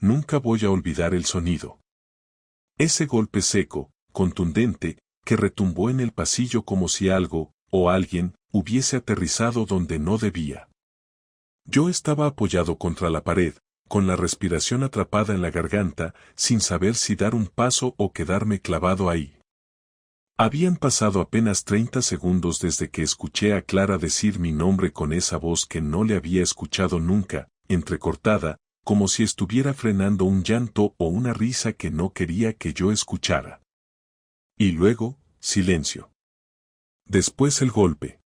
Nunca voy a olvidar el sonido. Ese golpe seco, contundente, que retumbó en el pasillo como si algo, o alguien, hubiese aterrizado donde no debía. Yo estaba apoyado contra la pared, con la respiración atrapada en la garganta, sin saber si dar un paso o quedarme clavado ahí. Habían pasado apenas 30 segundos desde que escuché a Clara decir mi nombre con esa voz que no le había escuchado nunca, entrecortada, como si estuviera frenando un llanto o una risa que no quería que yo escuchara. Y luego, silencio. Después el golpe.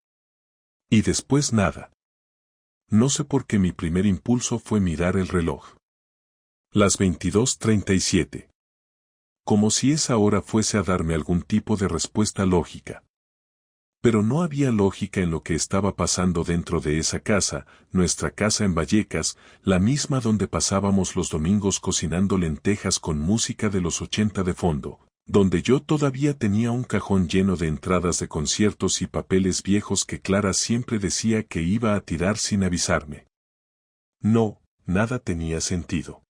Y después nada. No sé por qué mi primer impulso fue mirar el reloj. Las 22:37. Como si esa hora fuese a darme algún tipo de respuesta lógica. Pero no había lógica en lo que estaba pasando dentro de esa casa, nuestra casa en Vallecas, la misma donde pasábamos los domingos cocinando lentejas con música de los 80 de fondo, donde yo todavía tenía un cajón lleno de entradas de conciertos y papeles viejos que Clara siempre decía que iba a tirar sin avisarme. No, nada tenía sentido.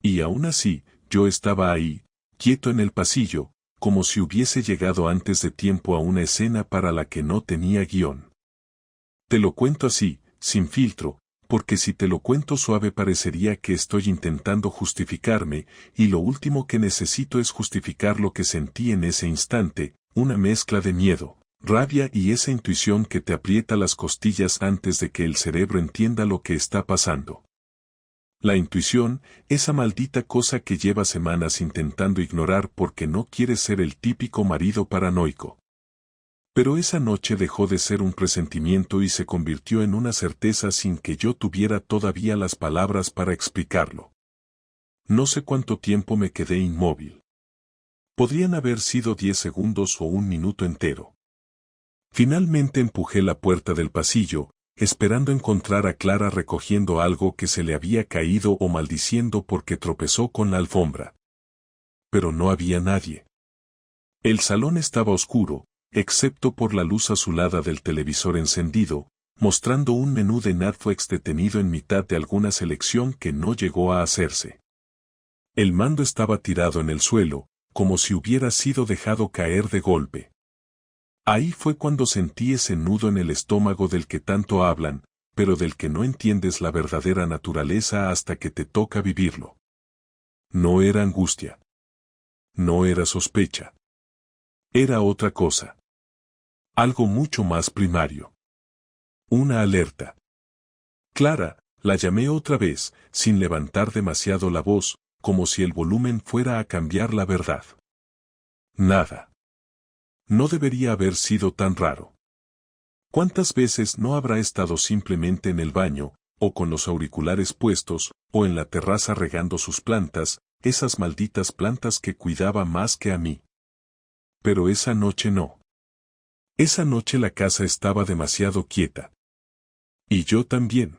Y aún así, yo estaba ahí, quieto en el pasillo, como si hubiese llegado antes de tiempo a una escena para la que no tenía guión. Te lo cuento así, sin filtro, porque si te lo cuento suave parecería que estoy intentando justificarme, y lo último que necesito es justificar lo que sentí en ese instante, una mezcla de miedo, rabia y esa intuición que te aprieta las costillas antes de que el cerebro entienda lo que está pasando. La intuición, esa maldita cosa que lleva semanas intentando ignorar porque no quiere ser el típico marido paranoico. Pero esa noche dejó de ser un presentimiento y se convirtió en una certeza sin que yo tuviera todavía las palabras para explicarlo. No sé cuánto tiempo me quedé inmóvil. Podrían haber sido 10 segundos o un minuto entero. Finalmente empujé la puerta del pasillo, esperando encontrar a Clara recogiendo algo que se le había caído o maldiciendo porque tropezó con la alfombra. Pero no había nadie. El salón estaba oscuro, excepto por la luz azulada del televisor encendido, mostrando un menú de Netflix detenido en mitad de alguna selección que no llegó a hacerse. El mando estaba tirado en el suelo, como si hubiera sido dejado caer de golpe. Ahí fue cuando sentí ese nudo en el estómago del que tanto hablan, pero del que no entiendes la verdadera naturaleza hasta que te toca vivirlo. No era angustia. No era sospecha. Era otra cosa. Algo mucho más primario. Una alerta. Clara, la llamé otra vez, sin levantar demasiado la voz, como si el volumen fuera a cambiar la verdad. Nada. No debería haber sido tan raro. ¿Cuántas veces no habrá estado simplemente en el baño, o con los auriculares puestos, o en la terraza regando sus plantas, esas malditas plantas que cuidaba más que a mí? Pero esa noche no. Esa noche la casa estaba demasiado quieta. Y yo también.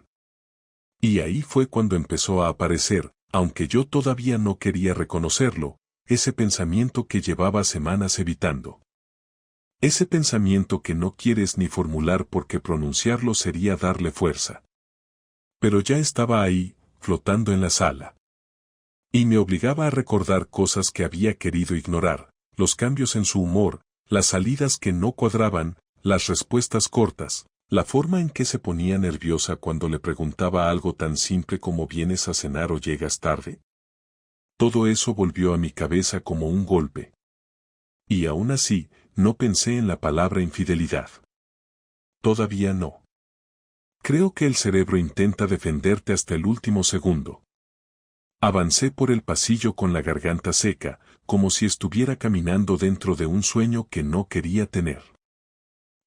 Y ahí fue cuando empezó a aparecer, aunque yo todavía no quería reconocerlo, ese pensamiento que llevaba semanas evitando. Ese pensamiento que no quieres ni formular porque pronunciarlo sería darle fuerza. Pero ya estaba ahí, flotando en la sala. Y me obligaba a recordar cosas que había querido ignorar, los cambios en su humor, las salidas que no cuadraban, las respuestas cortas, la forma en que se ponía nerviosa cuando le preguntaba algo tan simple como ¿vienes a cenar o llegas tarde? Todo eso volvió a mi cabeza como un golpe. Y aún así, no pensé en la palabra infidelidad. Todavía no. Creo que el cerebro intenta defenderte hasta el último segundo. Avancé por el pasillo con la garganta seca, como si estuviera caminando dentro de un sueño que no quería tener.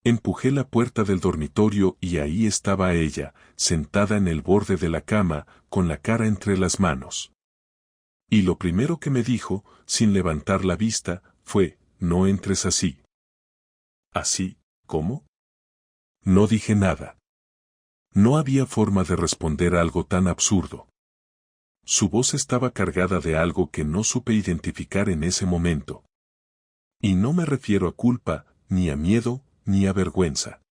Empujé la puerta del dormitorio y ahí estaba ella, sentada en el borde de la cama, con la cara entre las manos. Y lo primero que me dijo, sin levantar la vista, fue, no entres así. ¿Así? ¿Cómo? No dije nada. No había forma de responder a algo tan absurdo. Su voz estaba cargada de algo que no supe identificar en ese momento. Y no me refiero a culpa, ni a miedo, ni a vergüenza.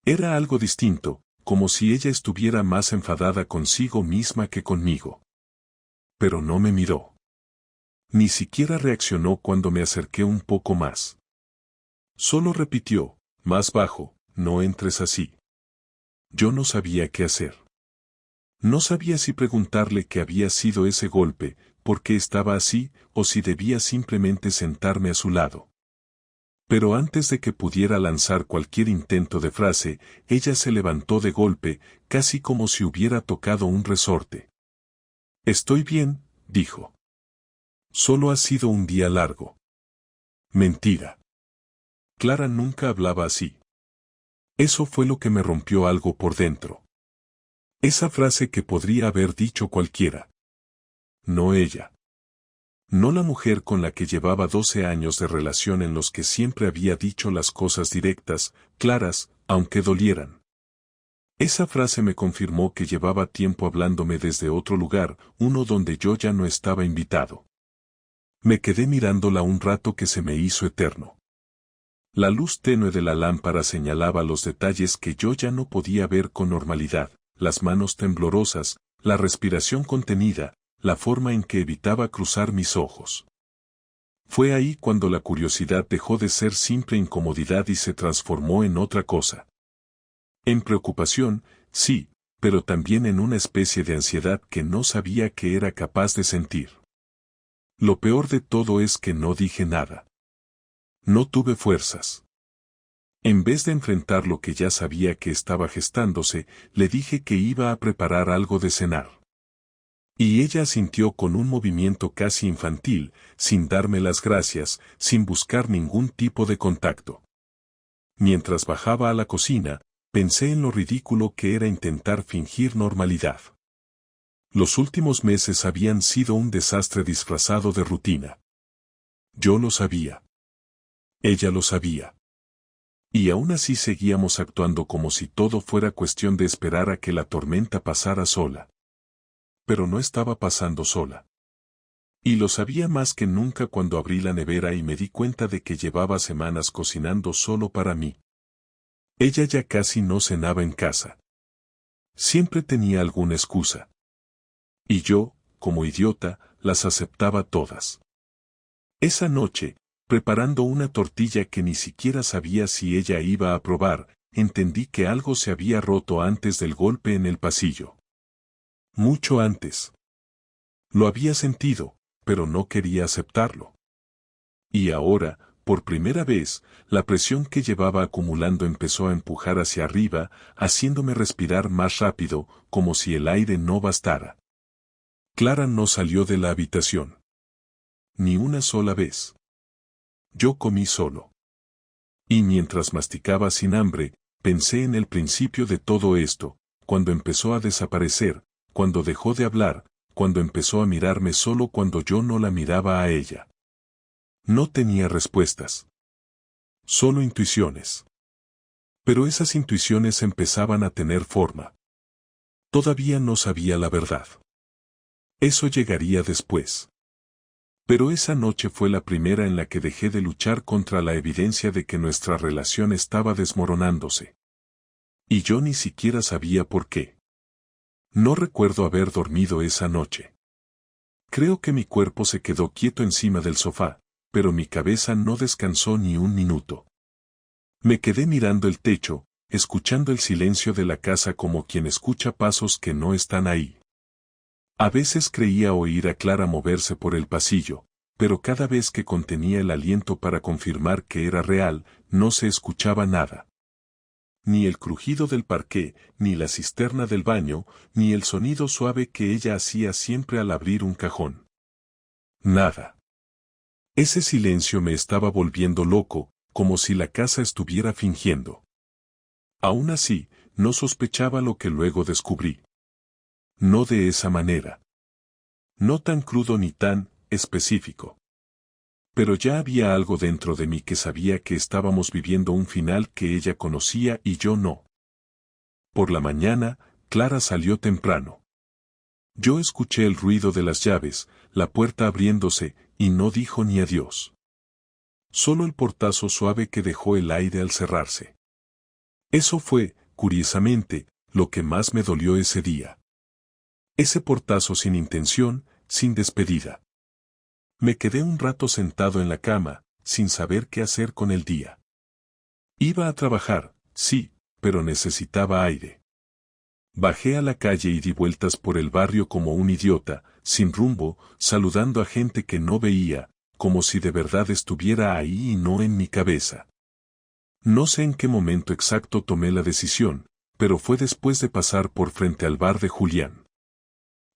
Era algo distinto, como si ella estuviera más enfadada consigo misma que conmigo. Pero no me miró. Ni siquiera reaccionó cuando me acerqué un poco más. Solo repitió, más bajo, no entres así. Yo no sabía qué hacer. No sabía si preguntarle qué había sido ese golpe, por qué estaba así, o si debía simplemente sentarme a su lado. Pero antes de que pudiera lanzar cualquier intento de frase, ella se levantó de golpe, casi como si hubiera tocado un resorte. Estoy bien, dijo. Solo ha sido un día largo. Mentira. Clara nunca hablaba así. Eso fue lo que me rompió algo por dentro. Esa frase que podría haber dicho cualquiera. No ella. No la mujer con la que llevaba 12 años de relación en los que siempre había dicho las cosas directas, claras, aunque dolieran. Esa frase me confirmó que llevaba tiempo hablándome desde otro lugar, uno donde yo ya no estaba invitado. Me quedé mirándola un rato que se me hizo eterno. La luz tenue de la lámpara señalaba los detalles que yo ya no podía ver con normalidad, las manos temblorosas, la respiración contenida, la forma en que evitaba cruzar mis ojos. Fue ahí cuando la curiosidad dejó de ser simple incomodidad y se transformó en otra cosa. En preocupación, sí, pero también en una especie de ansiedad que no sabía que era capaz de sentir. Lo peor de todo es que no dije nada. No tuve fuerzas. En vez de enfrentar lo que ya sabía que estaba gestándose, le dije que iba a preparar algo de cenar. Y ella asintió con un movimiento casi infantil, sin darme las gracias, sin buscar ningún tipo de contacto. Mientras bajaba a la cocina, pensé en lo ridículo que era intentar fingir normalidad. Los últimos meses habían sido un desastre disfrazado de rutina. Yo lo sabía. Ella lo sabía. Y aún así seguíamos actuando como si todo fuera cuestión de esperar a que la tormenta pasara sola. Pero no estaba pasando sola. Y lo sabía más que nunca cuando abrí la nevera y me di cuenta de que llevaba semanas cocinando solo para mí. Ella ya casi no cenaba en casa. Siempre tenía alguna excusa. Y yo, como idiota, las aceptaba todas. Esa noche, preparando una tortilla que ni siquiera sabía si ella iba a probar, entendí que algo se había roto antes del golpe en el pasillo. Mucho antes. Lo había sentido, pero no quería aceptarlo. Y ahora, por primera vez, la presión que llevaba acumulando empezó a empujar hacia arriba, haciéndome respirar más rápido, como si el aire no bastara. Clara no salió de la habitación. Ni una sola vez. Yo comí solo. Y mientras masticaba sin hambre, pensé en el principio de todo esto, cuando empezó a desaparecer, cuando dejó de hablar, cuando empezó a mirarme solo cuando yo no la miraba a ella. No tenía respuestas. Solo intuiciones. Pero esas intuiciones empezaban a tener forma. Todavía no sabía la verdad. Eso llegaría después. Pero esa noche fue la primera en la que dejé de luchar contra la evidencia de que nuestra relación estaba desmoronándose. Y yo ni siquiera sabía por qué. No recuerdo haber dormido esa noche. Creo que mi cuerpo se quedó quieto encima del sofá, pero mi cabeza no descansó ni un minuto. Me quedé mirando el techo, escuchando el silencio de la casa como quien escucha pasos que no están ahí. A veces creía oír a Clara moverse por el pasillo, pero cada vez que contenía el aliento para confirmar que era real, no se escuchaba nada. Ni el crujido del parqué, ni la cisterna del baño, ni el sonido suave que ella hacía siempre al abrir un cajón. Nada. Ese silencio me estaba volviendo loco, como si la casa estuviera fingiendo. Aún así, no sospechaba lo que luego descubrí. No de esa manera. No tan crudo ni tan específico. Pero ya había algo dentro de mí que sabía que estábamos viviendo un final que ella conocía y yo no. Por la mañana, Clara salió temprano. Yo escuché el ruido de las llaves, la puerta abriéndose, y no dijo ni adiós. Solo el portazo suave que dejó el aire al cerrarse. Eso fue, curiosamente, lo que más me dolió ese día. Ese portazo sin intención, sin despedida. Me quedé un rato sentado en la cama, sin saber qué hacer con el día. Iba a trabajar, sí, pero necesitaba aire. Bajé a la calle y di vueltas por el barrio como un idiota, sin rumbo, saludando a gente que no veía, como si de verdad estuviera ahí y no en mi cabeza. No sé en qué momento exacto tomé la decisión, pero fue después de pasar por frente al bar de Julián.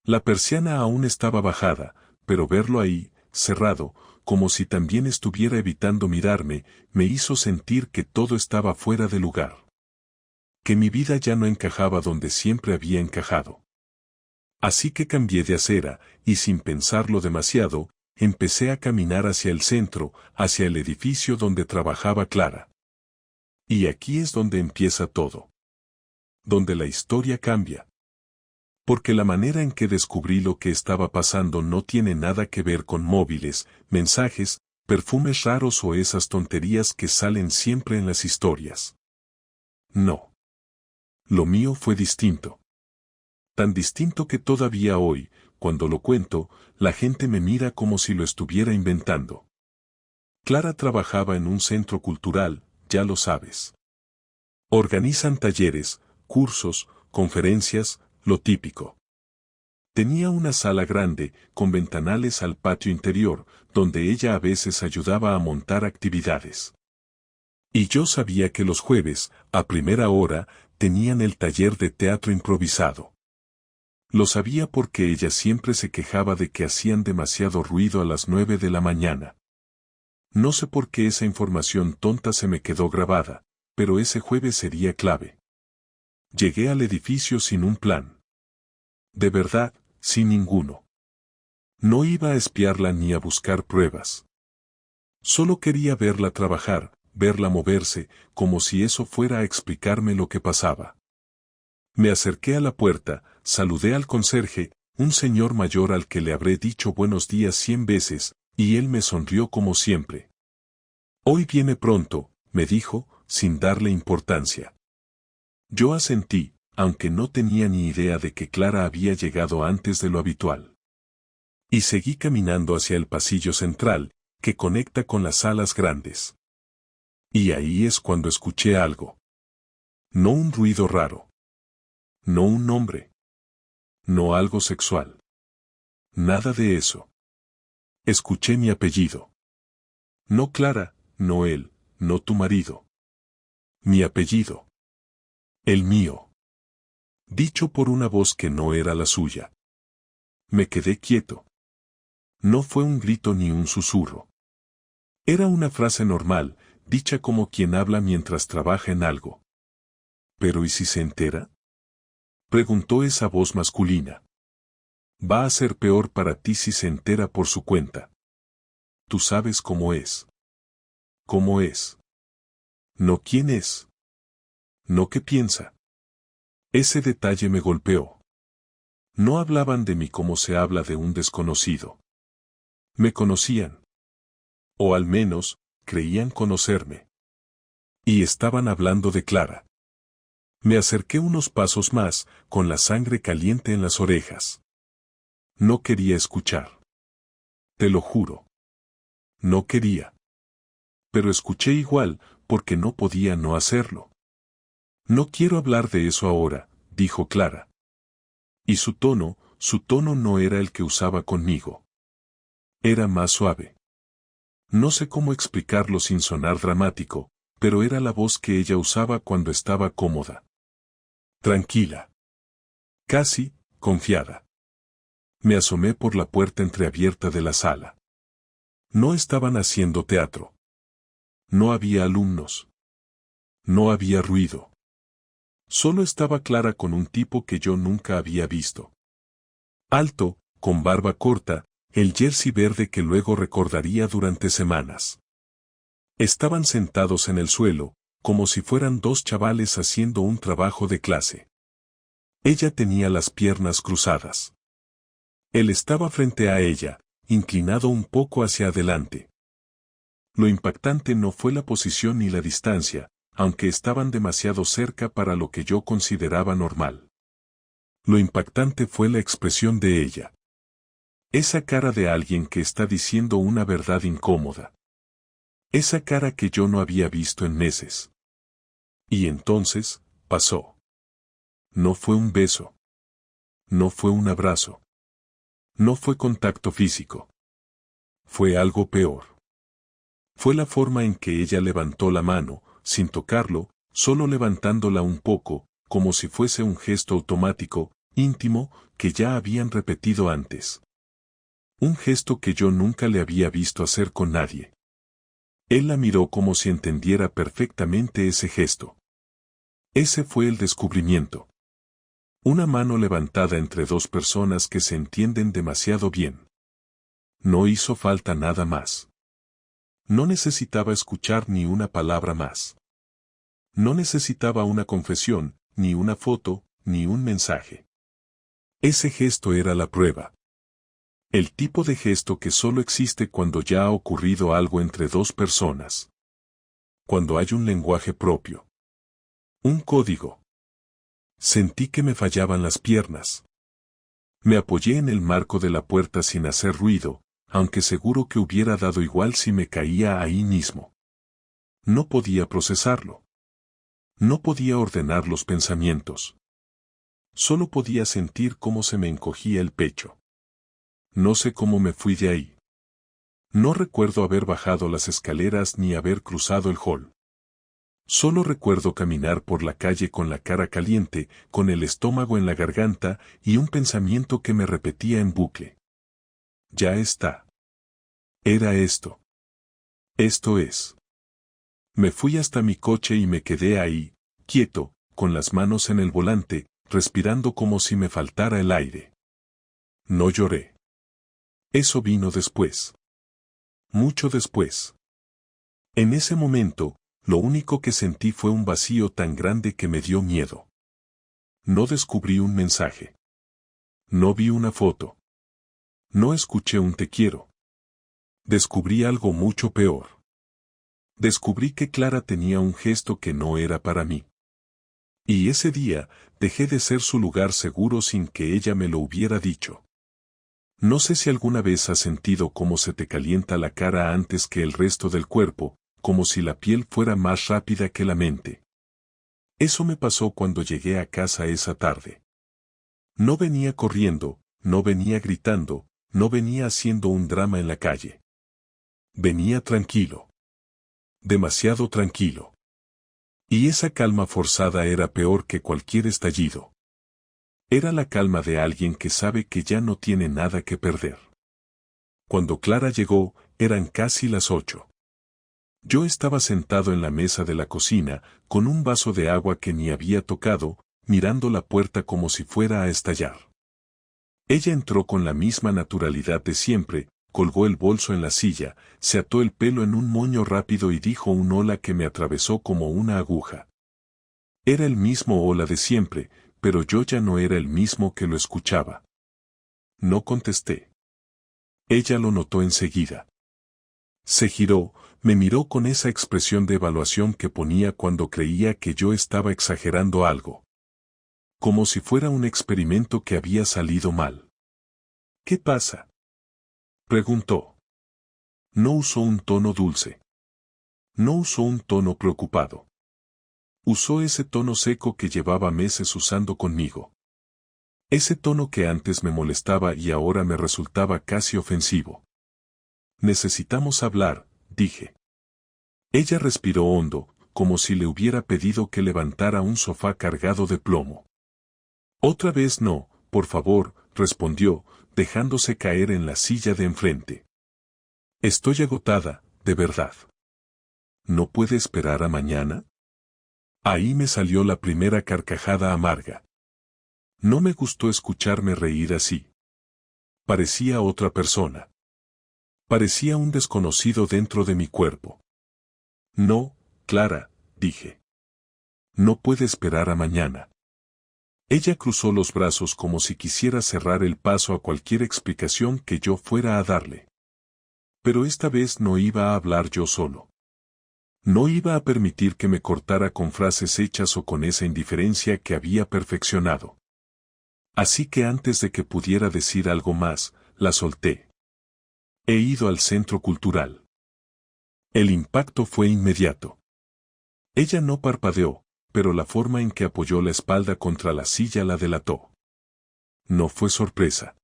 La persiana aún estaba bajada, pero verlo ahí, cerrado, como si también estuviera evitando mirarme, me hizo sentir que todo estaba fuera de lugar. Que mi vida ya no encajaba donde siempre había encajado. Así que cambié de acera, y sin pensarlo demasiado, empecé a caminar hacia el centro, hacia el edificio donde trabajaba Clara. Y aquí es donde empieza todo. Donde la historia cambia. Porque la manera en que descubrí lo que estaba pasando no tiene nada que ver con móviles, mensajes, perfumes raros o esas tonterías que salen siempre en las historias. No. Lo mío fue distinto. Tan distinto que todavía hoy, cuando lo cuento, la gente me mira como si lo estuviera inventando. Clara trabajaba en un centro cultural, ya lo sabes. Organizan talleres, cursos, conferencias, lo típico. Tenía una sala grande, con ventanales al patio interior, donde ella a veces ayudaba a montar actividades. Y yo sabía que los jueves, a primera hora, tenían el taller de teatro improvisado. Lo sabía porque ella siempre se quejaba de que hacían demasiado ruido a las 9 de la mañana. No sé por qué esa información tonta se me quedó grabada, pero ese jueves sería clave. Llegué al edificio sin un plan. De verdad, sin ninguno. No iba a espiarla ni a buscar pruebas. Solo quería verla trabajar, verla moverse, como si eso fuera a explicarme lo que pasaba. Me acerqué a la puerta, saludé al conserje, un señor mayor al que le habré dicho buenos días 100 veces, y él me sonrió como siempre. Hoy viene pronto, me dijo, sin darle importancia. Yo asentí, aunque no tenía ni idea de que Clara había llegado antes de lo habitual. Y seguí caminando hacia el pasillo central, que conecta con las salas grandes. Y ahí es cuando escuché algo. No un ruido raro. No un nombre. No algo sexual. Nada de eso. Escuché mi apellido. No Clara, no él, no tu marido. Mi apellido. El mío. Dicho por una voz que no era la suya. Me quedé quieto. No fue un grito ni un susurro. Era una frase normal, dicha como quien habla mientras trabaja en algo. ¿Pero y si se entera? Preguntó esa voz masculina. Va a ser peor para ti si se entera por su cuenta. Tú sabes cómo es. ¿Cómo es? No quién es. No qué piensa. Ese detalle me golpeó. No hablaban de mí como se habla de un desconocido. Me conocían. O al menos, creían conocerme. Y estaban hablando de Clara. Me acerqué unos pasos más, con la sangre caliente en las orejas. No quería escuchar. Te lo juro. No quería. Pero escuché igual, porque no podía no hacerlo. No quiero hablar de eso ahora, dijo Clara. Y su tono no era el que usaba conmigo. Era más suave. No sé cómo explicarlo sin sonar dramático, pero era la voz que ella usaba cuando estaba cómoda. Tranquila. Casi, confiada. Me asomé por la puerta entreabierta de la sala. No estaban haciendo teatro. No había alumnos. No había ruido. Solo estaba Clara con un tipo que yo nunca había visto. Alto, con barba corta, el jersey verde que luego recordaría durante semanas. Estaban sentados en el suelo, como si fueran dos chavales haciendo un trabajo de clase. Ella tenía las piernas cruzadas. Él estaba frente a ella, inclinado un poco hacia adelante. Lo impactante no fue la posición ni la distancia, aunque estaban demasiado cerca para lo que yo consideraba normal. Lo impactante fue la expresión de ella. Esa cara de alguien que está diciendo una verdad incómoda. Esa cara que yo no había visto en meses. Y entonces, pasó. No fue un beso. No fue un abrazo. No fue contacto físico. Fue algo peor. Fue la forma en que ella levantó la mano, sin tocarlo, solo levantándola un poco, como si fuese un gesto automático, íntimo, que ya habían repetido antes. Un gesto que yo nunca le había visto hacer con nadie. Él la miró como si entendiera perfectamente ese gesto. Ese fue el descubrimiento. Una mano levantada entre dos personas que se entienden demasiado bien. No hizo falta nada más. No necesitaba escuchar ni una palabra más. No necesitaba una confesión, ni una foto, ni un mensaje. Ese gesto era la prueba. El tipo de gesto que solo existe cuando ya ha ocurrido algo entre dos personas. Cuando hay un lenguaje propio. Un código. Sentí que me fallaban las piernas. Me apoyé en el marco de la puerta sin hacer ruido, aunque seguro que hubiera dado igual si me caía ahí mismo. No podía procesarlo. No podía ordenar los pensamientos. Solo podía sentir cómo se me encogía el pecho. No sé cómo me fui de ahí. No recuerdo haber bajado las escaleras ni haber cruzado el hall. Solo recuerdo caminar por la calle con la cara caliente, con el estómago en la garganta y un pensamiento que me repetía en bucle. Ya está. Era esto. Esto es. Me fui hasta mi coche y me quedé ahí, quieto, con las manos en el volante, respirando como si me faltara el aire. No lloré. Eso vino después. Mucho después. En ese momento, lo único que sentí fue un vacío tan grande que me dio miedo. No descubrí un mensaje. No vi una foto. No escuché un te quiero. Descubrí algo mucho peor. Descubrí que Clara tenía un gesto que no era para mí. Y ese día, dejé de ser su lugar seguro sin que ella me lo hubiera dicho. No sé si alguna vez has sentido cómo se te calienta la cara antes que el resto del cuerpo, como si la piel fuera más rápida que la mente. Eso me pasó cuando llegué a casa esa tarde. No venía corriendo, no venía gritando, no venía haciendo un drama en la calle. Venía tranquilo. Demasiado tranquilo. Y esa calma forzada era peor que cualquier estallido. Era la calma de alguien que sabe que ya no tiene nada que perder. Cuando Clara llegó, eran casi las 8. Yo estaba sentado en la mesa de la cocina, con un vaso de agua que ni había tocado, mirando la puerta como si fuera a estallar. Ella entró con la misma naturalidad de siempre, colgó el bolso en la silla, se ató el pelo en un moño rápido y dijo un hola que me atravesó como una aguja. Era el mismo hola de siempre, pero yo ya no era el mismo que lo escuchaba. No contesté. Ella lo notó enseguida. Se giró, me miró con esa expresión de evaluación que ponía cuando creía que yo estaba exagerando algo. Como si fuera un experimento que había salido mal. ¿Qué pasa?, preguntó. No usó un tono dulce. No usó un tono preocupado. Usó ese tono seco que llevaba meses usando conmigo. Ese tono que antes me molestaba y ahora me resultaba casi ofensivo. Necesitamos hablar, dije. Ella respiró hondo, como si le hubiera pedido que levantara un sofá cargado de plomo. Otra vez no, por favor, respondió, dejándose caer en la silla de enfrente. Estoy agotada, de verdad. ¿No puede esperar a mañana? Ahí me salió la primera carcajada amarga. No me gustó escucharme reír así. Parecía otra persona. Parecía un desconocido dentro de mi cuerpo. No, Clara, dije. No puede esperar a mañana. Ella cruzó los brazos como si quisiera cerrar el paso a cualquier explicación que yo fuera a darle. Pero esta vez no iba a hablar yo solo. No iba a permitir que me cortara con frases hechas o con esa indiferencia que había perfeccionado. Así que antes de que pudiera decir algo más, la solté. He ido al centro cultural. El impacto fue inmediato. Ella no parpadeó, pero la forma en que apoyó la espalda contra la silla la delató. No fue sorpresa.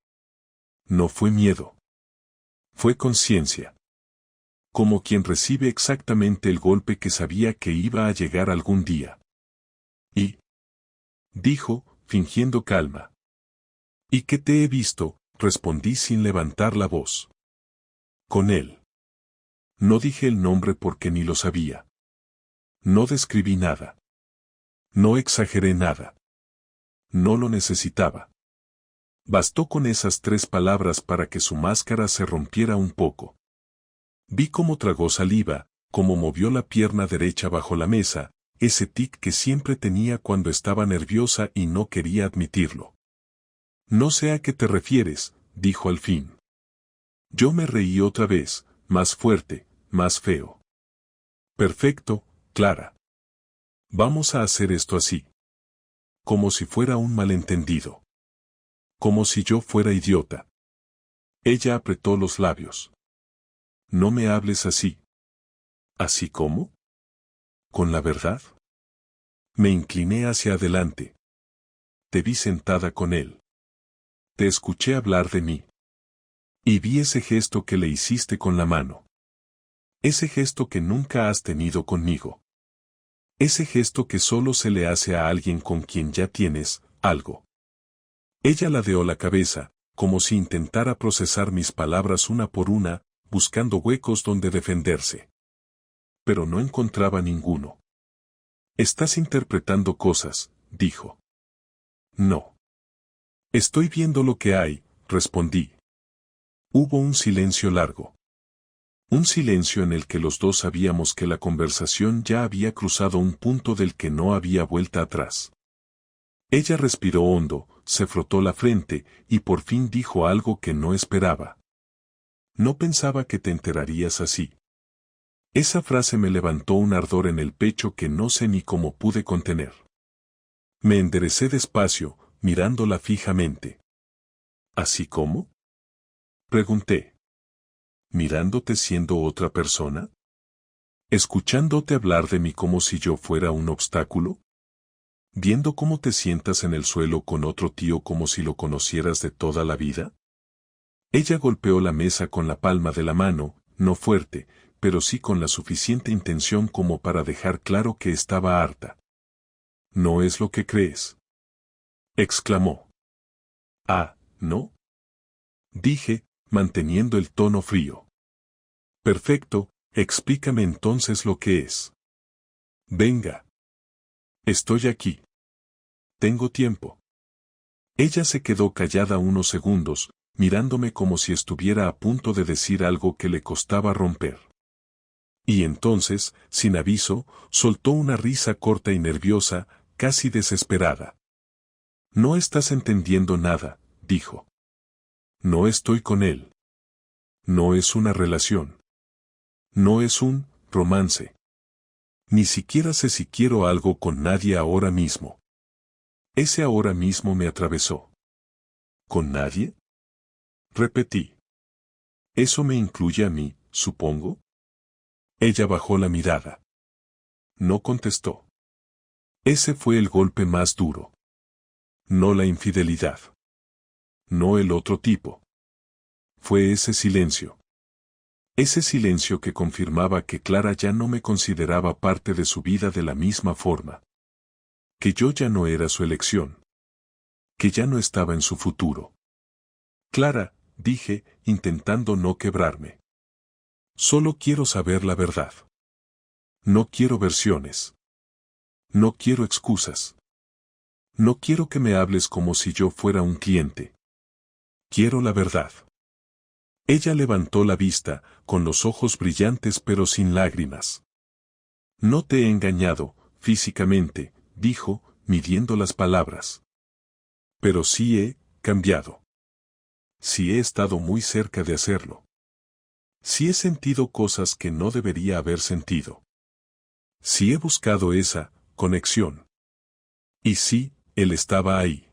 No fue miedo. Fue conciencia. Como quien recibe exactamente el golpe que sabía que iba a llegar algún día. Y dijo, fingiendo calma. ¿Y que te he visto? Respondí sin levantar la voz. Con él. No dije el nombre porque ni lo sabía. No describí nada. No exageré nada. No lo necesitaba. Bastó con esas 3 palabras para que su máscara se rompiera un poco. Vi cómo tragó saliva, cómo movió la pierna derecha bajo la mesa, ese tic que siempre tenía cuando estaba nerviosa y no quería admitirlo. No sé a qué te refieres, dijo al fin. Yo me reí otra vez, más fuerte, más feo. Perfecto, Clara. Vamos a hacer esto así. Como si fuera un malentendido. Como si yo fuera idiota. Ella apretó los labios. No me hables así. ¿Así cómo? ¿Con la verdad? Me incliné hacia adelante. Te vi sentada con él. Te escuché hablar de mí. Y vi ese gesto que le hiciste con la mano. Ese gesto que nunca has tenido conmigo. Ese gesto que solo se le hace a alguien con quien ya tienes algo. Ella ladeó la cabeza, como si intentara procesar mis palabras una por una, buscando huecos donde defenderse. Pero no encontraba ninguno. Estás interpretando cosas, dijo. No. Estoy viendo lo que hay, respondí. Hubo un silencio largo. Un silencio en el que los dos sabíamos que la conversación ya había cruzado un punto del que no había vuelta atrás. Ella respiró hondo, se frotó la frente, y por fin dijo algo que no esperaba. No pensaba que te enterarías así. Esa frase me levantó un ardor en el pecho que no sé ni cómo pude contener. Me enderecé despacio, mirándola fijamente. ¿Así cómo? Pregunté. ¿Mirándote siendo otra persona? ¿Escuchándote hablar de mí como si yo fuera un obstáculo? ¿Viendo cómo te sientas en el suelo con otro tío como si lo conocieras de toda la vida? Ella golpeó la mesa con la palma de la mano, no fuerte, pero sí con la suficiente intención como para dejar claro que estaba harta. ¿No es lo que crees? Exclamó. Ah, ¿no? Dije, manteniendo el tono frío. Perfecto, explícame entonces lo que es. Venga. Estoy aquí. Tengo tiempo. Ella se quedó callada unos segundos, mirándome como si estuviera a punto de decir algo que le costaba romper. Y entonces, sin aviso, soltó una risa corta y nerviosa, casi desesperada. No estás entendiendo nada, dijo. No estoy con él. No es una relación. No es un romance. Ni siquiera sé si quiero algo con nadie ahora mismo. Ese ahora mismo me atravesó. ¿Con nadie? Repetí. ¿Eso me incluye a mí, supongo? Ella bajó la mirada. No contestó. Ese fue el golpe más duro. No la infidelidad. No el otro tipo. Fue ese silencio. Ese silencio que confirmaba que Clara ya no me consideraba parte de su vida de la misma forma. Que yo ya no era su elección. Que ya no estaba en su futuro. Clara, dije, intentando no quebrarme. Solo quiero saber la verdad. No quiero versiones. No quiero excusas. No quiero que me hables como si yo fuera un cliente. Quiero la verdad. Ella levantó la vista, con los ojos brillantes pero sin lágrimas. No te he engañado, físicamente, dijo, midiendo las palabras. Pero sí he cambiado. Sí he estado muy cerca de hacerlo. Sí he sentido cosas que no debería haber sentido. Sí he buscado esa conexión. Y sí, él estaba ahí.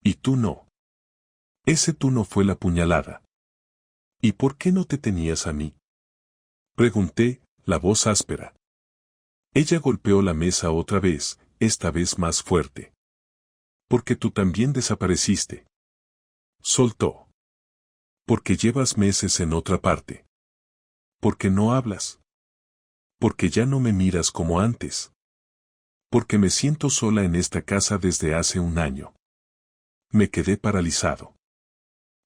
Y tú no. Ese tú no fue la puñalada. ¿Y por qué no te tenías a mí? Pregunté, la voz áspera. Ella golpeó la mesa otra vez, esta vez más fuerte. Porque tú también desapareciste. Soltó. Porque llevas meses en otra parte. Porque no hablas. Porque ya no me miras como antes. Porque me siento sola en esta casa desde hace un año. Me quedé paralizado.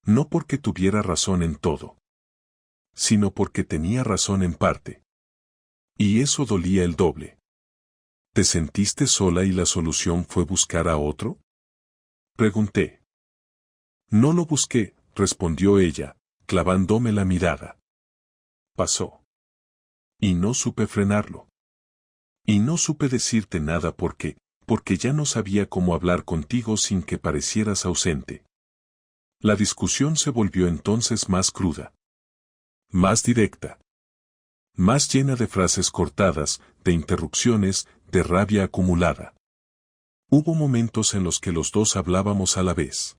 No porque tuviera razón en todo, sino porque tenía razón en parte. Y eso dolía el doble. ¿Te sentiste sola y la solución fue buscar a otro? Pregunté. No lo busqué, respondió ella, clavándome la mirada. Pasó. Y no supe frenarlo. Y no supe decirte nada porque ya no sabía cómo hablar contigo sin que parecieras ausente. La discusión se volvió entonces más cruda. Más directa. Más llena de frases cortadas, de interrupciones, de rabia acumulada. Hubo momentos en los que los dos hablábamos a la vez.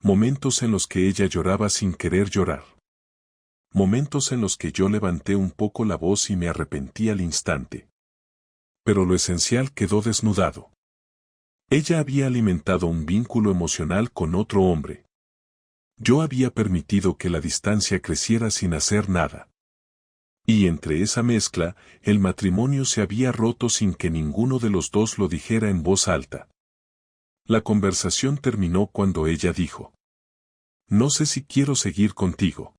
Momentos en los que ella lloraba sin querer llorar. Momentos en los que yo levanté un poco la voz y me arrepentí al instante. Pero lo esencial quedó desnudado. Ella había alimentado un vínculo emocional con otro hombre. Yo había permitido que la distancia creciera sin hacer nada. Y entre esa mezcla, el matrimonio se había roto sin que ninguno de los dos lo dijera en voz alta. La conversación terminó cuando ella dijo: No sé si quiero seguir contigo.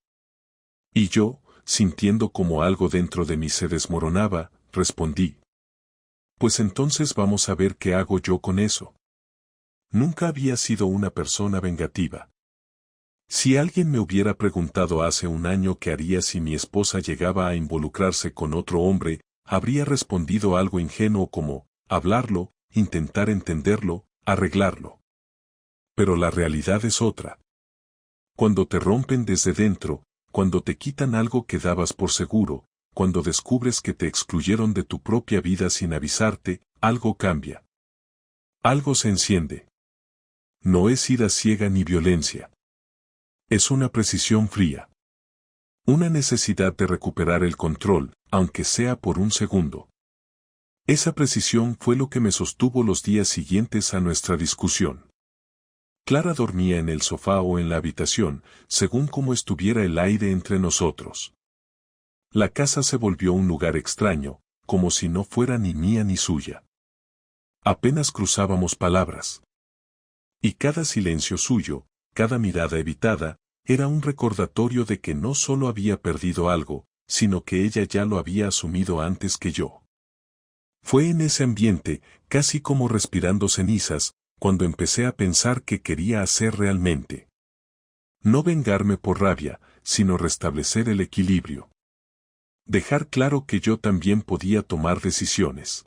Y yo, sintiendo como algo dentro de mí se desmoronaba, respondí: Pues entonces vamos a ver qué hago yo con eso. Nunca había sido una persona vengativa. Si alguien me hubiera preguntado hace un año qué haría si mi esposa llegaba a involucrarse con otro hombre, habría respondido algo ingenuo como: hablarlo, intentar entenderlo, arreglarlo. Pero la realidad es otra. Cuando te rompen desde dentro, cuando te quitan algo que dabas por seguro, cuando descubres que te excluyeron de tu propia vida sin avisarte, algo cambia. Algo se enciende. No es ira ciega ni violencia. Es una precisión fría. Una necesidad de recuperar el control, aunque sea por un segundo. Esa precisión fue lo que me sostuvo los días siguientes a nuestra discusión. Clara dormía en el sofá o en la habitación, según como estuviera el aire entre nosotros. La casa se volvió un lugar extraño, como si no fuera ni mía ni suya. Apenas cruzábamos palabras. Y cada silencio suyo, cada mirada evitada, era un recordatorio de que no solo había perdido algo, sino que ella ya lo había asumido antes que yo. Fue en ese ambiente, casi como respirando cenizas, cuando empecé a pensar qué quería hacer realmente. No vengarme por rabia, sino restablecer el equilibrio. Dejar claro que yo también podía tomar decisiones.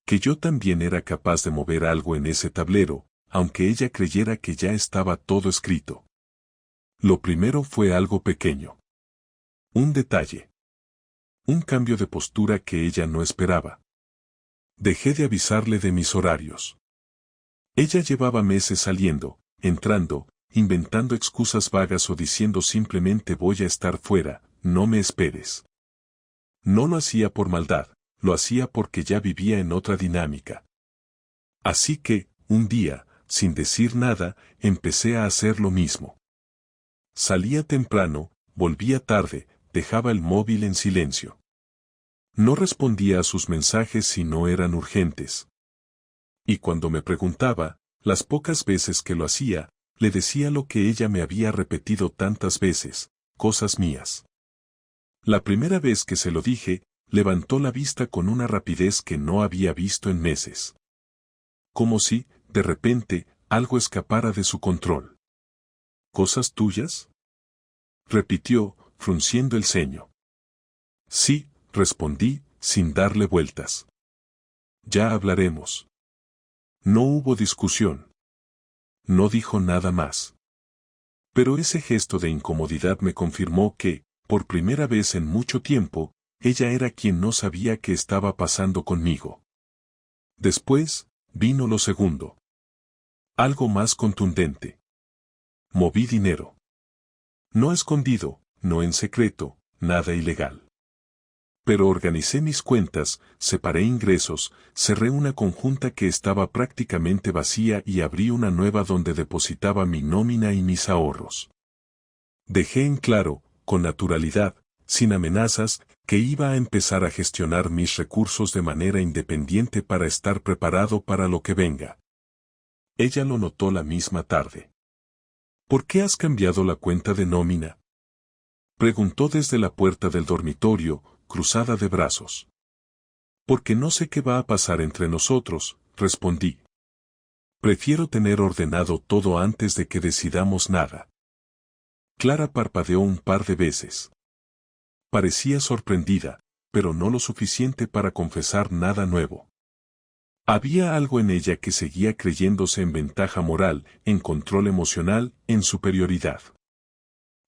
Que yo también era capaz de mover algo en ese tablero, aunque ella creyera que ya estaba todo escrito. Lo primero fue algo pequeño. Un detalle. Un cambio de postura que ella no esperaba. Dejé de avisarle de mis horarios. Ella llevaba meses saliendo, entrando, inventando excusas vagas o diciendo simplemente voy a estar fuera, no me esperes. No lo hacía por maldad, lo hacía porque ya vivía en otra dinámica. Así que, un día, sin decir nada, empecé a hacer lo mismo. Salía temprano, volvía tarde, dejaba el móvil en silencio. No respondía a sus mensajes si no eran urgentes. Y cuando me preguntaba, las pocas veces que lo hacía, le decía lo que ella me había repetido tantas veces: cosas mías. La primera vez que se lo dije, levantó la vista con una rapidez que no había visto en meses. Como si, de repente, algo escapara de su control. ¿Cosas tuyas?, repitió, frunciendo el ceño. Sí, respondí, sin darle vueltas. Ya hablaremos. No hubo discusión. No dijo nada más. Pero ese gesto de incomodidad me confirmó que, por primera vez en mucho tiempo, ella era quien no sabía qué estaba pasando conmigo. Después, vino lo segundo. Algo más contundente. moví dinero. No escondido, no en secreto, nada ilegal. Pero organicé mis cuentas, separé ingresos, cerré una conjunta que estaba prácticamente vacía y abrí una nueva donde depositaba mi nómina y mis ahorros. Dejé en claro, con naturalidad, sin amenazas, que iba a empezar a gestionar mis recursos de manera independiente para estar preparado para lo que venga. Ella lo notó la misma tarde. ¿Por qué has cambiado la cuenta de nómina?, preguntó desde la puerta del dormitorio, cruzada de brazos. Porque no sé qué va a pasar entre nosotros, respondí. Prefiero tener ordenado todo antes de que decidamos nada. Clara parpadeó un par de veces. Parecía sorprendida, pero no lo suficiente para confesar nada nuevo. Había algo en ella que seguía creyéndose en ventaja moral, en control emocional, en superioridad.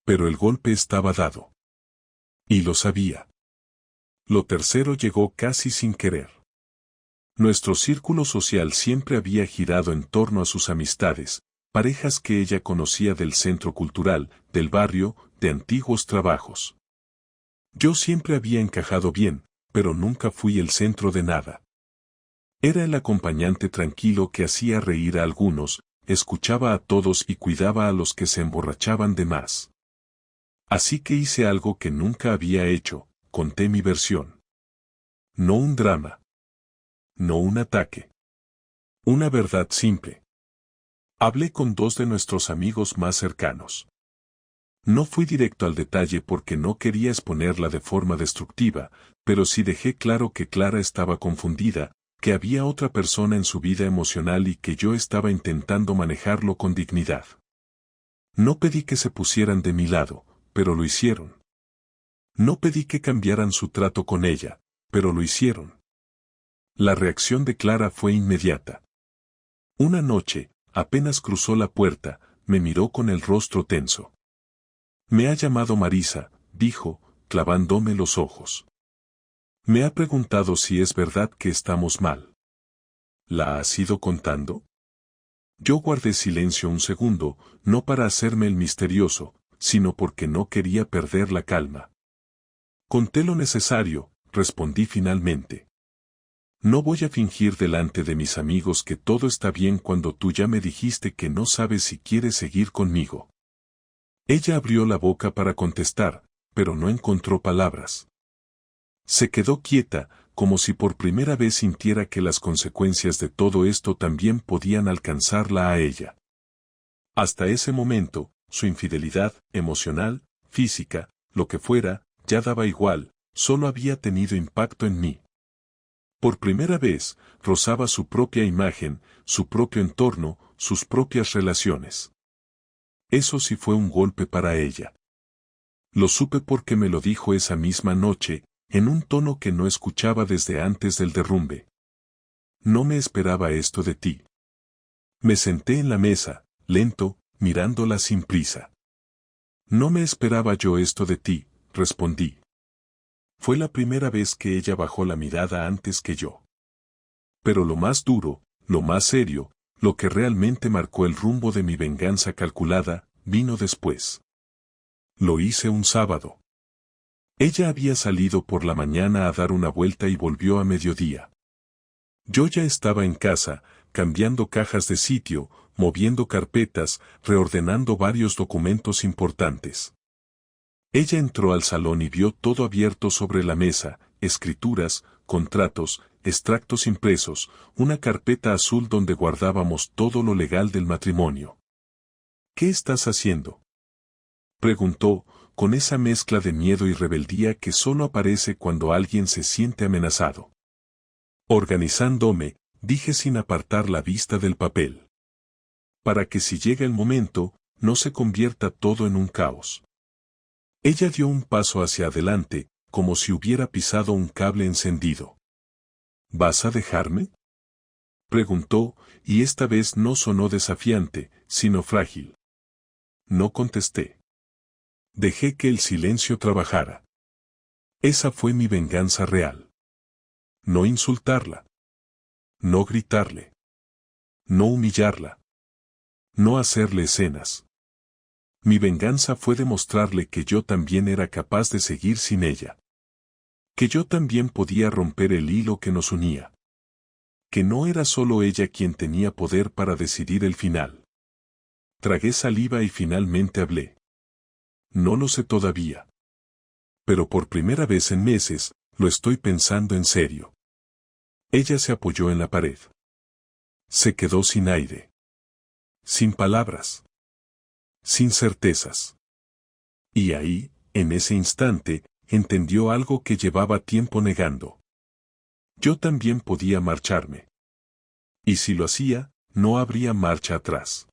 Pero el golpe estaba dado. Y lo sabía. Lo tercero llegó casi sin querer. Nuestro círculo social siempre había girado en torno a sus amistades, parejas que ella conocía del centro cultural, del barrio, de antiguos trabajos. Yo siempre había encajado bien, pero nunca fui el centro de nada. Era el acompañante tranquilo que hacía reír a algunos, escuchaba a todos y cuidaba a los que se emborrachaban de más. Así que hice algo que nunca había hecho, conté mi versión. No un drama. No un ataque. Una verdad simple. Hablé con dos de nuestros amigos más cercanos. No fui directo al detalle porque no quería exponerla de forma destructiva, pero sí dejé claro que Clara estaba confundida, que había otra persona en su vida emocional y que yo estaba intentando manejarlo con dignidad. No pedí que se pusieran de mi lado, pero lo hicieron. No pedí que cambiaran su trato con ella, pero lo hicieron. La reacción de Clara fue inmediata. Una noche, apenas cruzó la puerta, me miró con el rostro tenso. Me ha llamado Marisa, dijo, clavándome los ojos. Me ha preguntado si es verdad que estamos mal. ¿La has ido contando? Yo guardé silencio un segundo, no para hacerme el misterioso, sino porque no quería perder la calma. Conté lo necesario, respondí finalmente. No voy a fingir delante de mis amigos que todo está bien cuando tú ya me dijiste que no sabes si quieres seguir conmigo. Ella abrió la boca para contestar, pero no encontró palabras. Se quedó quieta, como si por primera vez sintiera que las consecuencias de todo esto también podían alcanzarla a ella. Hasta ese momento, su infidelidad, emocional, física, lo que fuera, ya daba igual, solo había tenido impacto en mí. Por primera vez, rozaba su propia imagen, su propio entorno, sus propias relaciones. Eso sí fue un golpe para ella. Lo supe porque me lo dijo esa misma noche, en un tono que no escuchaba desde antes del derrumbe. No me esperaba esto de ti. Me senté en la mesa, lento, mirándola sin prisa. No me esperaba yo esto de ti, respondí. Fue la primera vez que ella bajó la mirada antes que yo. Pero lo más duro, lo más serio, lo que realmente marcó el rumbo de mi venganza calculada, vino después. Lo hice un sábado. Ella había salido por la mañana a dar una vuelta y volvió a mediodía. Yo ya estaba en casa, cambiando cajas de sitio, moviendo carpetas, reordenando varios documentos importantes. Ella entró al salón y vio todo abierto sobre la mesa, escrituras, contratos, extractos impresos, una carpeta azul donde guardábamos todo lo legal del matrimonio. ¿Qué estás haciendo?, preguntó, con esa mezcla de miedo y rebeldía que solo aparece cuando alguien se siente amenazado. Organizándome, dije sin apartar la vista del papel. Para que si llega el momento, no se convierta todo en un caos. Ella dio un paso hacia adelante, como si hubiera pisado un cable encendido. ¿Vas a dejarme?, preguntó, y esta vez no sonó desafiante, sino frágil. No contesté. Dejé que el silencio trabajara. Esa fue mi venganza real. No insultarla. No gritarle. No humillarla. No hacerle escenas. Mi venganza fue demostrarle que yo también era capaz de seguir sin ella. Que yo también podía romper el hilo que nos unía. Que no era solo ella quien tenía poder para decidir el final. Tragué saliva y finalmente hablé. No lo sé todavía. Pero por primera vez en meses, lo estoy pensando en serio. Ella se apoyó en la pared. Se quedó sin aire. Sin palabras. Sin certezas. Y ahí, en ese instante, entendió algo que llevaba tiempo negando. Yo también podía marcharme. Y si lo hacía, no habría marcha atrás.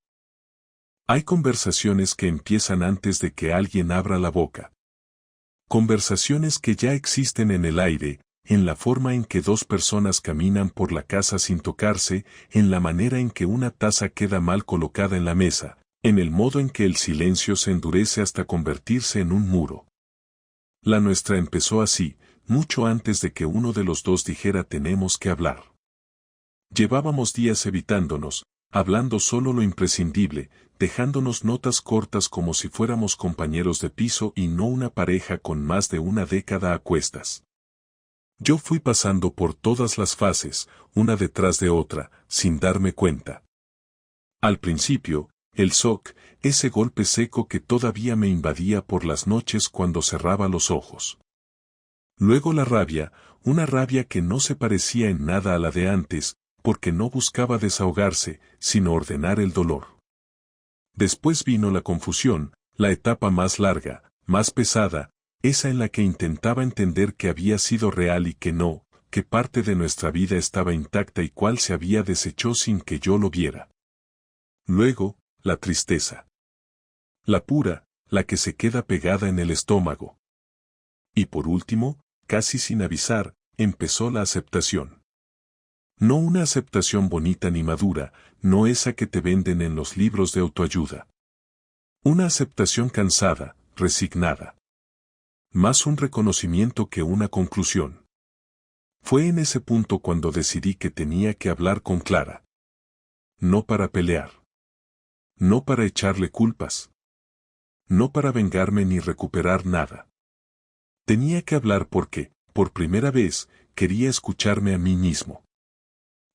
Hay conversaciones que empiezan antes de que alguien abra la boca. Conversaciones que ya existen en el aire, en la forma en que dos personas caminan por la casa sin tocarse, en la manera en que una taza queda mal colocada en la mesa, en el modo en que el silencio se endurece hasta convertirse en un muro. La nuestra empezó así, mucho antes de que uno de los dos dijera tenemos que hablar. Llevábamos días evitándonos, hablando solo lo imprescindible, dejándonos notas cortas como si fuéramos compañeros de piso y no una pareja con más de una década a cuestas. Yo fui pasando por todas las fases, una detrás de otra, sin darme cuenta. Al principio, el shock, ese golpe seco que todavía me invadía por las noches cuando cerraba los ojos. Luego la rabia, una rabia que no se parecía en nada a la de antes, porque no buscaba desahogarse, sino ordenar el dolor. Después vino la confusión, la etapa más larga, más pesada, esa en la que intentaba entender que había sido real y que no, que parte de nuestra vida estaba intacta y cuál se había deshecho sin que yo lo viera. Luego, la tristeza. La pura, la que se queda pegada en el estómago. Y por último, casi sin avisar, empezó la aceptación. No una aceptación bonita ni madura, no esa que te venden en los libros de autoayuda. Una aceptación cansada, resignada. Más un reconocimiento que una conclusión. Fue en ese punto cuando decidí que tenía que hablar con Clara. No para pelear. No para echarle culpas. No para vengarme ni recuperar nada. Tenía que hablar porque, por primera vez, quería escucharme a mí mismo.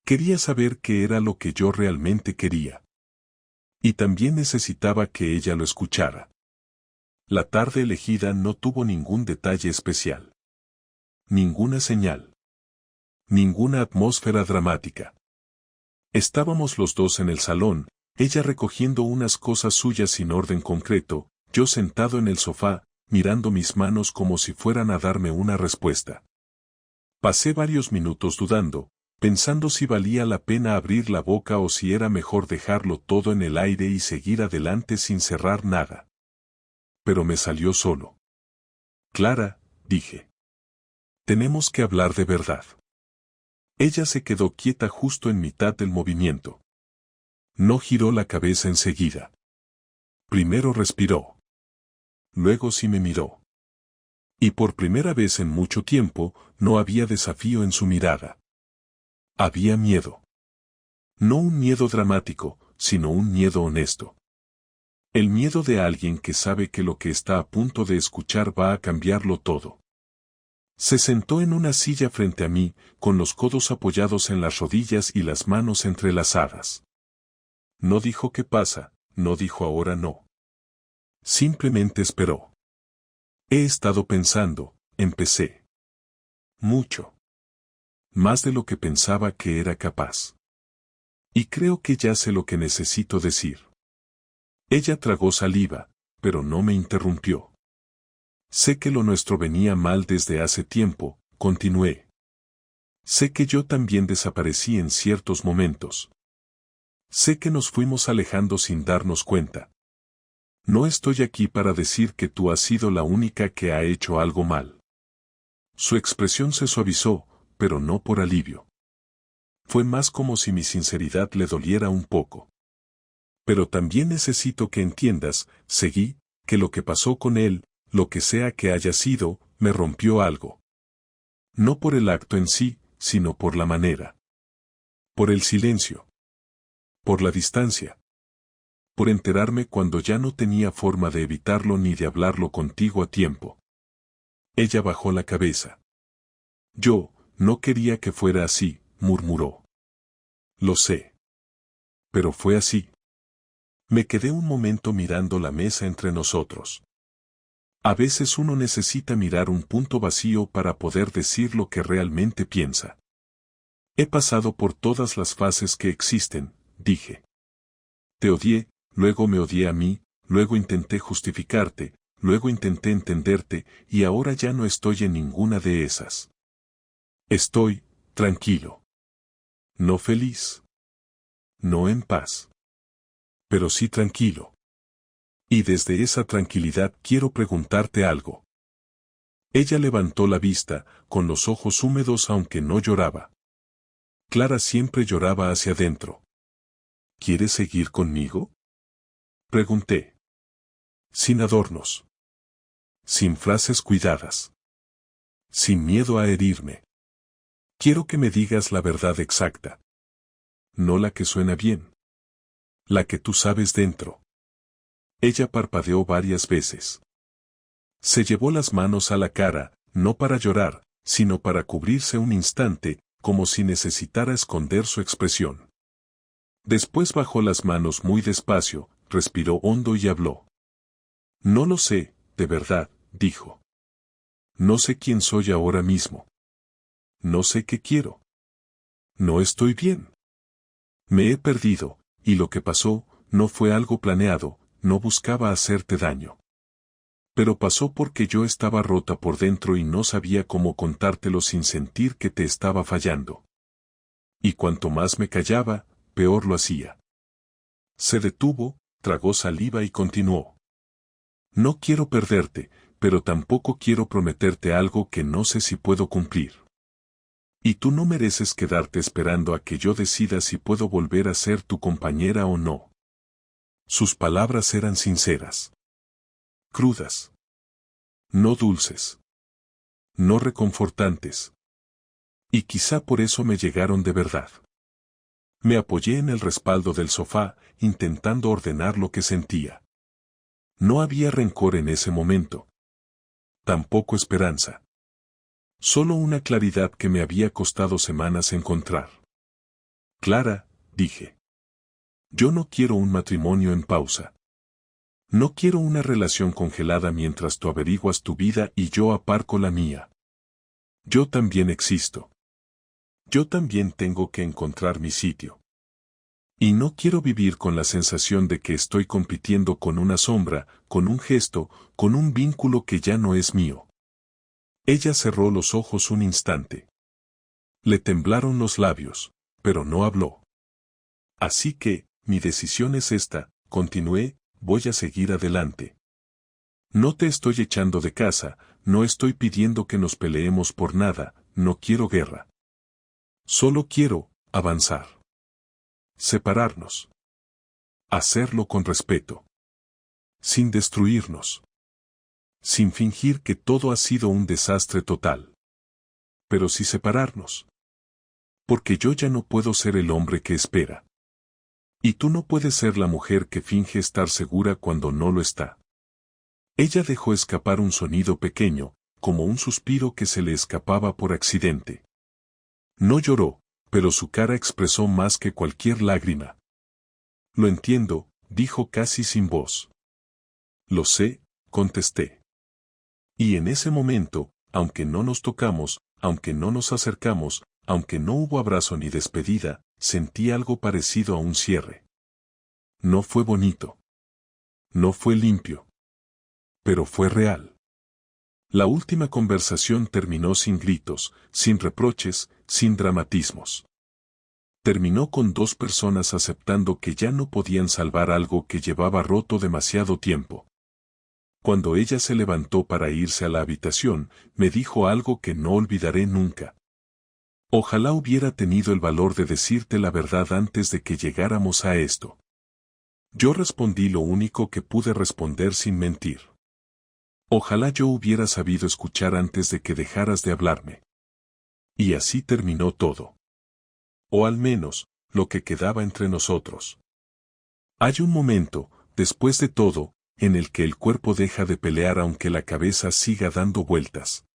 Quería saber qué era lo que yo realmente quería. Y también necesitaba que ella lo escuchara. La tarde elegida no tuvo ningún detalle especial. Ninguna señal. Ninguna atmósfera dramática. Estábamos los dos en el salón, ella recogiendo unas cosas suyas sin orden concreto, yo sentado en el sofá, mirando mis manos como si fueran a darme una respuesta. Pasé varios minutos dudando, pensando si valía la pena abrir la boca o si era mejor dejarlo todo en el aire y seguir adelante sin cerrar nada. Pero me salió solo. Clara, dije. Tenemos que hablar de verdad. Ella se quedó quieta justo en mitad del movimiento. No giró la cabeza enseguida. Primero respiró. Luego sí me miró. Y por primera vez en mucho tiempo, no había desafío en su mirada. Había miedo. No un miedo dramático, sino un miedo honesto. El miedo de alguien que sabe que lo que está a punto de escuchar va a cambiarlo todo. Se sentó en una silla frente a mí, con los codos apoyados en las rodillas y las manos entrelazadas. No dijo qué pasa, no dijo ahora no. Simplemente esperó. He estado pensando, empecé. Mucho. Más de lo que pensaba que era capaz. Y creo que ya sé lo que necesito decir. Ella tragó saliva, pero no me interrumpió. Sé que lo nuestro venía mal desde hace tiempo, continué. Sé que yo también desaparecí en ciertos momentos. Sé que nos fuimos alejando sin darnos cuenta. No estoy aquí para decir que tú has sido la única que ha hecho algo mal. Su expresión se suavizó, pero no por alivio. Fue más como si mi sinceridad le doliera un poco. Pero también necesito que entiendas, seguí, que lo que pasó con él, lo que sea que haya sido, me rompió algo. No por el acto en sí, sino por la manera. Por el silencio. Por la distancia. por enterarme cuando ya no tenía forma de evitarlo ni de hablarlo contigo a tiempo. Ella bajó la cabeza. Yo, no quería que fuera así, murmuró. Lo sé. Pero fue así. Me quedé un momento mirando la mesa entre nosotros. A veces uno necesita mirar un punto vacío para poder decir lo que realmente piensa. He pasado por todas las fases que existen, dije. Te odié, luego me odié a mí, luego intenté justificarte, luego intenté entenderte, y ahora ya no estoy en ninguna de esas. Estoy, tranquilo. No feliz. No en paz. Pero sí tranquilo. Y desde esa tranquilidad quiero preguntarte algo. Ella levantó la vista, con los ojos húmedos aunque no lloraba. Clara siempre lloraba hacia adentro. ¿Quieres seguir conmigo? Pregunté. Sin adornos. Sin frases cuidadas. Sin miedo a herirme. Quiero que me digas la verdad exacta. No la que suena bien. La que tú sabes dentro. Ella parpadeó varias veces. Se llevó las manos a la cara, no para llorar, sino para cubrirse un instante, como si necesitara esconder su expresión. Después bajó las manos muy despacio, respiró hondo y habló. No lo sé, de verdad, dijo. No sé quién soy ahora mismo. No sé qué quiero. No estoy bien. Me he perdido, y lo que pasó, no fue algo planeado, no buscaba hacerte daño. Pero pasó porque yo estaba rota por dentro y no sabía cómo contártelo sin sentir que te estaba fallando. Y cuanto más me callaba, peor lo hacía. Se detuvo, tragó saliva y continuó. No quiero perderte, pero tampoco quiero prometerte algo que no sé si puedo cumplir. Y tú no mereces quedarte esperando a que yo decida si puedo volver a ser tu compañera o no. Sus palabras eran sinceras. Crudas. No dulces. No reconfortantes. Y quizá por eso me llegaron de verdad. Me apoyé en el respaldo del sofá, intentando ordenar lo que sentía. No había rencor en ese momento. Tampoco esperanza. Solo una claridad que me había costado semanas encontrar. Clara, dije. Yo no quiero un matrimonio en pausa. No quiero una relación congelada mientras tú averiguas tu vida y yo aparco la mía. Yo también existo. Yo también tengo que encontrar mi sitio. Y no quiero vivir con la sensación de que estoy compitiendo con una sombra, con un gesto, con un vínculo que ya no es mío. Ella cerró los ojos un instante. Le temblaron los labios, pero no habló. Así que, mi decisión es esta, continué, voy a seguir adelante. No te estoy echando de casa, no estoy pidiendo que nos peleemos por nada, no quiero guerra. Solo quiero, avanzar. Separarnos. Hacerlo con respeto. Sin destruirnos. Sin fingir que todo ha sido un desastre total. Pero sí separarnos. Porque yo ya no puedo ser el hombre que espera. Y tú no puedes ser la mujer que finge estar segura cuando no lo está. Ella dejó escapar un sonido pequeño, como un suspiro que se le escapaba por accidente. No lloró, pero su cara expresó más que cualquier lágrima. Lo entiendo, dijo casi sin voz. Lo sé, contesté. Y en ese momento, aunque no nos tocamos, aunque no nos acercamos, aunque no hubo abrazo ni despedida, sentí algo parecido a un cierre. No fue bonito. No fue limpio. Pero fue real. La última conversación terminó sin gritos, sin reproches, sin dramatismos. Terminó con dos personas aceptando que ya no podían salvar algo que llevaba roto demasiado tiempo. Cuando ella se levantó para irse a la habitación, me dijo algo que no olvidaré nunca. Ojalá hubiera tenido el valor de decirte la verdad antes de que llegáramos a esto. Yo respondí lo único que pude responder sin mentir. Ojalá yo hubiera sabido escuchar antes de que dejaras de hablarme. Y así terminó todo. O al menos, lo que quedaba entre nosotros. Hay un momento, después de todo, en el que el cuerpo deja de pelear aunque la cabeza siga dando vueltas.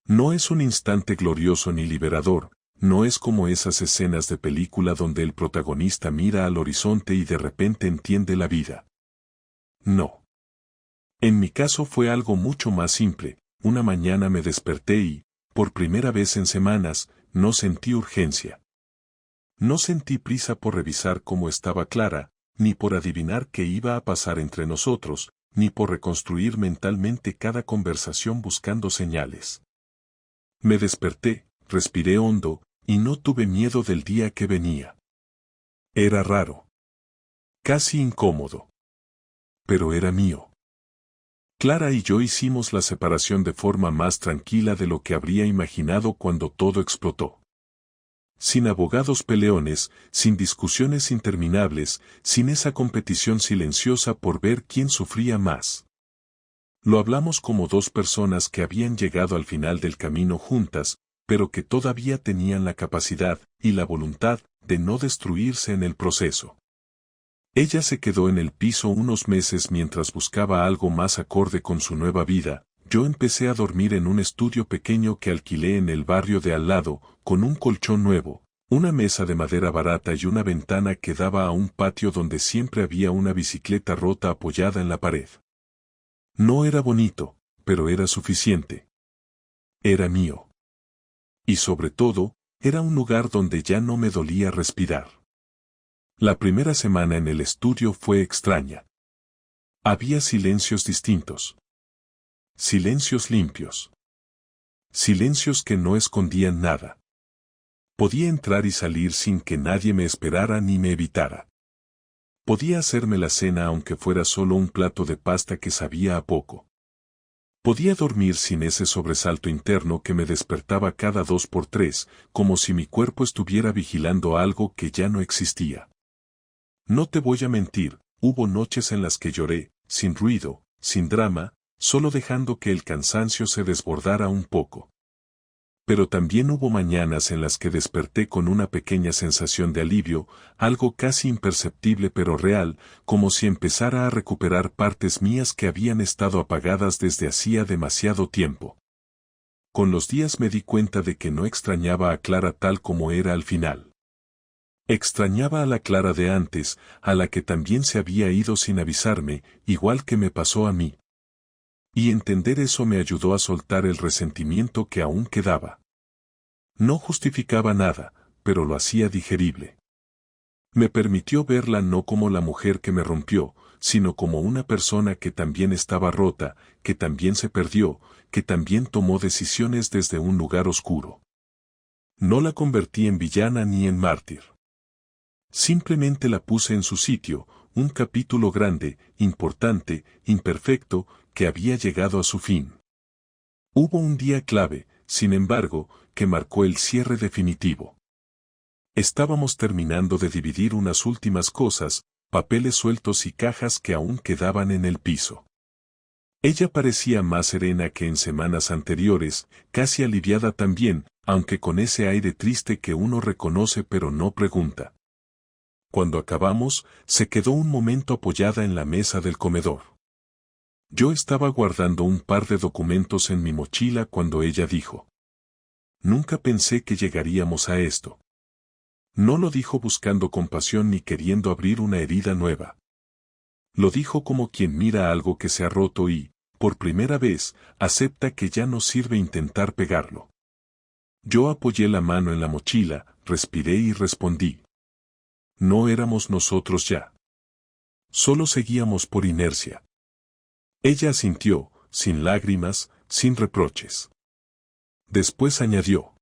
No es un instante glorioso ni liberador, no es como esas escenas de película donde el protagonista mira al horizonte y de repente entiende la vida. No. En mi caso fue algo mucho más simple. Una mañana me desperté y, por primera vez en semanas, no sentí urgencia. No sentí prisa por revisar cómo estaba Clara, ni por adivinar qué iba a pasar entre nosotros, ni por reconstruir mentalmente cada conversación buscando señales. Me desperté, respiré hondo, y no tuve miedo del día que venía. Era raro. Casi incómodo. Pero era mío. Clara y yo hicimos la separación de forma más tranquila de lo que habría imaginado cuando todo explotó. Sin abogados peleones, sin discusiones interminables, sin esa competición silenciosa por ver quién sufría más. Lo hablamos como dos personas que habían llegado al final del camino juntas, pero que todavía tenían la capacidad y la voluntad de no destruirse en el proceso. Ella se quedó en el piso unos meses mientras buscaba algo más acorde con su nueva vida. Yo empecé a dormir en un estudio pequeño que alquilé en el barrio de al lado, con un colchón nuevo, una mesa de madera barata y una ventana que daba a un patio donde siempre había una bicicleta rota apoyada en la pared. No era bonito, pero era suficiente. Era mío. Y sobre todo, era un lugar donde ya no me dolía respirar. La primera semana en el estudio fue extraña. Había silencios distintos. Silencios limpios. Silencios que no escondían nada. Podía entrar y salir sin que nadie me esperara ni me evitara. Podía hacerme la cena aunque fuera solo un plato de pasta que sabía a poco. Podía dormir sin ese sobresalto interno que me despertaba cada 2 por 3, como si mi cuerpo estuviera vigilando algo que ya no existía. No te voy a mentir, hubo noches en las que lloré, sin ruido, sin drama, solo dejando que el cansancio se desbordara un poco. Pero también hubo mañanas en las que desperté con una pequeña sensación de alivio, algo casi imperceptible pero real, como si empezara a recuperar partes mías que habían estado apagadas desde hacía demasiado tiempo. Con los días me di cuenta de que no extrañaba a Clara tal como era al final. Extrañaba a la Clara de antes, a la que también se había ido sin avisarme, igual que me pasó a mí. Y entender eso me ayudó a soltar el resentimiento que aún quedaba. No justificaba nada, pero lo hacía digerible. Me permitió verla no como la mujer que me rompió, sino como una persona que también estaba rota, que también se perdió, que también tomó decisiones desde un lugar oscuro. No la convertí en villana ni en mártir. Simplemente la puse en su sitio, un capítulo grande, importante, imperfecto, que había llegado a su fin. Hubo un día clave, sin embargo, que marcó el cierre definitivo. Estábamos terminando de dividir unas últimas cosas, papeles sueltos y cajas que aún quedaban en el piso. Ella parecía más serena que en semanas anteriores, casi aliviada también, aunque con ese aire triste que uno reconoce pero no pregunta. Cuando acabamos, se quedó un momento apoyada en la mesa del comedor. Yo estaba guardando un par de documentos en mi mochila cuando ella dijo: «Nunca pensé que llegaríamos a esto». No lo dijo buscando compasión ni queriendo abrir una herida nueva. Lo dijo como quien mira algo que se ha roto y, por primera vez, acepta que ya no sirve intentar pegarlo. Yo apoyé la mano en la mochila, respiré y respondí. No éramos nosotros ya. Solo seguíamos por inercia. Ella asintió, sin lágrimas, sin reproches. Después añadió: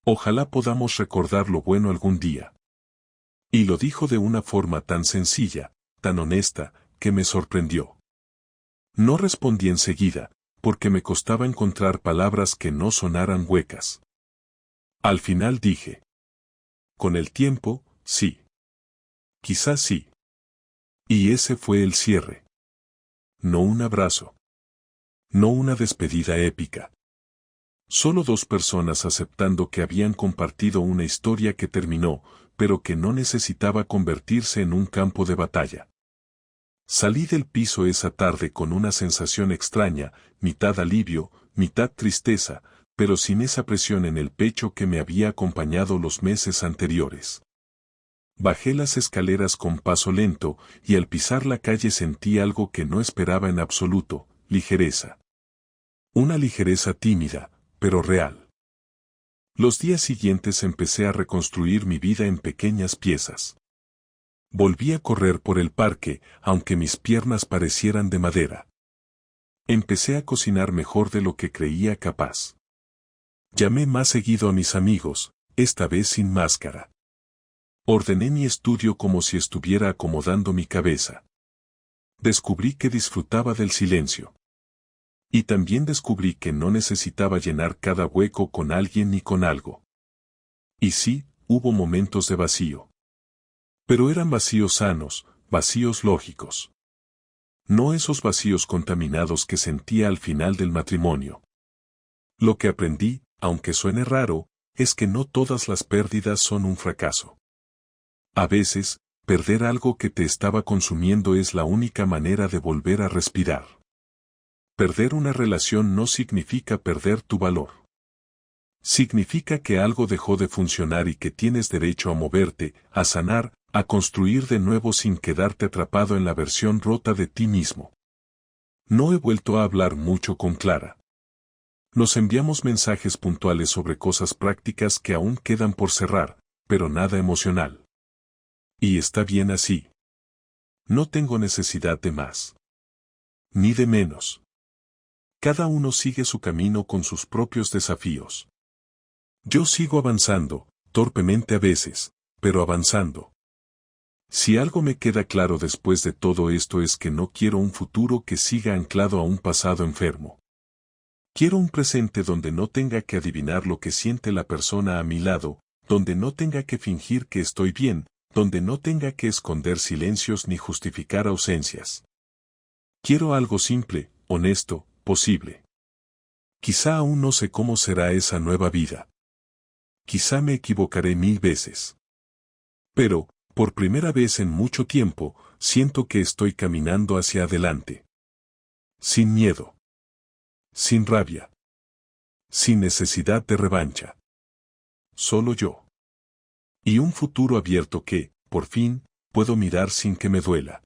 «Ojalá podamos recordar lo bueno algún día». Y lo dijo de una forma tan sencilla, tan honesta, que me sorprendió. No respondí enseguida, porque me costaba encontrar palabras que no sonaran huecas. Al final dije: «Con el tiempo, sí. Quizás sí». Y ese fue el cierre. No un abrazo. No una despedida épica. Solo dos personas aceptando que habían compartido una historia que terminó, pero que no necesitaba convertirse en un campo de batalla. Salí del piso esa tarde con una sensación extraña, mitad alivio, mitad tristeza, pero sin esa presión en el pecho que me había acompañado los meses anteriores. Bajé las escaleras con paso lento, y al pisar la calle sentí algo que no esperaba en absoluto: ligereza. Una ligereza tímida, pero real. Los días siguientes empecé a reconstruir mi vida en pequeñas piezas. Volví a correr por el parque, aunque mis piernas parecieran de madera. Empecé a cocinar mejor de lo que creía capaz. Llamé más seguido a mis amigos, esta vez sin máscara. Ordené mi estudio como si estuviera acomodando mi cabeza. Descubrí que disfrutaba del silencio. Y también descubrí que no necesitaba llenar cada hueco con alguien ni con algo. Y sí, hubo momentos de vacío. Pero eran vacíos sanos, vacíos lógicos. No esos vacíos contaminados que sentía al final del matrimonio. Lo que aprendí, aunque suene raro, es que no todas las pérdidas son un fracaso. A veces, perder algo que te estaba consumiendo es la única manera de volver a respirar. Perder una relación no significa perder tu valor. Significa que algo dejó de funcionar y que tienes derecho a moverte, a sanar, a construir de nuevo sin quedarte atrapado en la versión rota de ti mismo. No he vuelto a hablar mucho con Clara. Nos enviamos mensajes puntuales sobre cosas prácticas que aún quedan por cerrar, pero nada emocional. Y está bien así. No tengo necesidad de más. Ni de menos. Cada uno sigue su camino con sus propios desafíos. Yo sigo avanzando, torpemente a veces, pero avanzando. Si algo me queda claro después de todo esto es que no quiero un futuro que siga anclado a un pasado enfermo. Quiero un presente donde no tenga que adivinar lo que siente la persona a mi lado, donde no tenga que fingir que estoy bien, donde no tenga que esconder silencios ni justificar ausencias. Quiero algo simple, honesto, posible. Quizá aún no sé cómo será esa nueva vida. Quizá me equivocaré 1000 veces. Pero, por primera vez en mucho tiempo, siento que estoy caminando hacia adelante. Sin miedo. Sin rabia. Sin necesidad de revancha. Solo yo. Y un futuro abierto que, por fin, puedo mirar sin que me duela.